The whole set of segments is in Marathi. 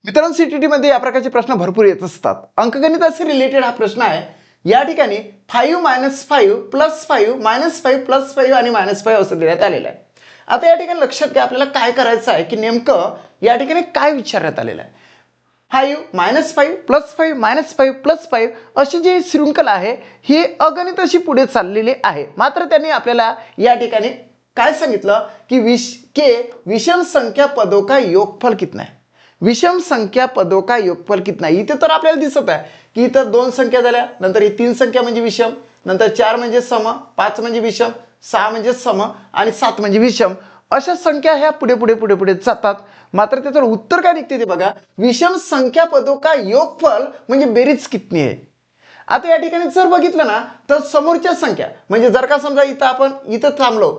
मित्रांनो, सीटीटी मध्ये या प्रकारचे प्रश्न भरपूर येत असतात. अंकगणिताशी रिलेटेड हा प्रश्न आहे. या ठिकाणी 5 - 5 + 5 -5 + 5 आणि -5 असं देण्यात आलेलं आहे. आता या ठिकाणी लक्षात घ्या, आपल्याला काय करायचं आहे की नेमकं या ठिकाणी काय विचारण्यात आलेलं आहे. 5 - 5 + 5 -5 + 5 अशी जी शृंखला आहे ही अगणिताशी पुढे चाललेली आहे. मात्र त्यांनी आपल्याला या ठिकाणी काय सांगितलं की विषम संख्या पदों का योगफल कितना है. विषम संख्या पदों का योगफल कितना है. इथे तर आपल्याला दिसत आहे की इथं 2 संख्या झाल्या, नंतर ही 3 संख्या म्हणजे विषम, नंतर 4 म्हणजे सम, 5 म्हणजे विषम, 6 म्हणजे सम आणि 7 म्हणजे विषम. अशा संख्या ह्या पुढे पुढे पुढे पुढे जातात. मात्र त्याचं उत्तर काय निघते ते बघा. विषम संख्या पदों का योगफल म्हणजे बेरीज कितनी आहे. आता या ठिकाणी जर बघितलं ना तर समोरच्या संख्या म्हणजे जर का समजा इथं आपण इथं थांबलो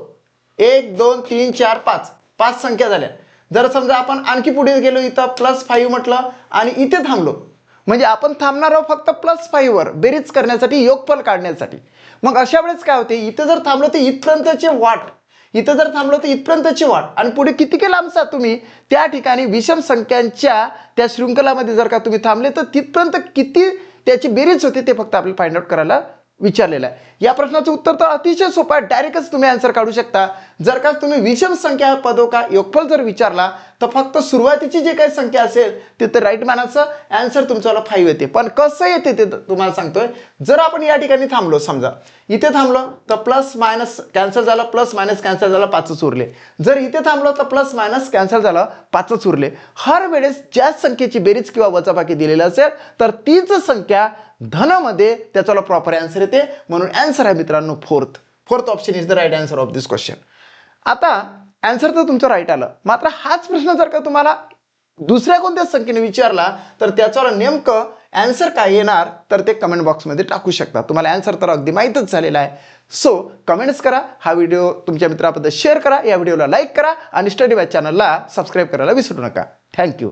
1 2 3 4 5 5 संख्या झाल्या. जर समजा आपण आणखी पुढे गेलो इथं +5 म्हटलं आणि इथे थांबलो म्हणजे आपण थांबणार आहोत फक्त +5 वर बेरीज करण्यासाठी, योगफल काढण्यासाठी. मग अशा वेळेस काय होते, इथं जर थांबलो तर इथपर्यंतची वाट, इथं जर थांबलो तर इथपर्यंतची वाट आणि पुढे किती के लांबचा तुम्ही त्या ठिकाणी विषम संख्यांच्या त्या शृंखलामध्ये जर का तुम्ही थांबले तर तिथपर्यंत किती त्याची बेरीज होते ते फक्त आपल्याला फाइंड आउट करायला विचारलेलं आहे. या प्रश्नाचं उत्तर तर अतिशय सोपं आहे, डायरेक्टच तुम्ही आन्सर काढू शकता. जर का तुम्ही विषम संख्या पदों का योगफल जर विचारला तर फक्त सुरुवातीची जे काही संख्या असेल तिथे राईट मानाचं आन्सर तुमच्याला 5 येते. पण कसं येते ते तुम्हाला सांगतोय. जर आपण या ठिकाणी थांबलो, समजा इथे थांबलो तर प्लस मायनस कॅन्सल झालं, प्लस मायनस कॅन्सल झालं, 5च उरले. जर इथे थांबलो तर प्लस मायनस कॅन्सल झालं, 5च उरले. हर वेळेस ज्या संख्येची बेरीज किंवा वजाबाकी दिलेली असेल तर तीच संख्या धनामध्ये त्याचा प्रॉपर आन्सर येते. म्हणून आन्सर आहे मित्रांनो fourth option is the right answer of this question. आता आन्सर तर तुमचं राईट आलं, मात्र हाच प्रश्न जर का तुम्हाला दुसऱ्या कोणत्या संख्येने विचारला तर त्याच्यावर नेमकं आन्सर काय येणार तर ते कमेंट बॉक्समध्ये टाकू शकता. तुम्हाला आन्सर तर अगदी माहीतच झालेला आहे. सो कमेंट्स करा, हा व्हिडिओ तुमच्या मित्राबद्दल शेअर करा, या व्हिडिओला लाईक करा आणि स्टडी बॅच चॅनलला सबस्क्राईब करायला विसरू नका. थँक्यू.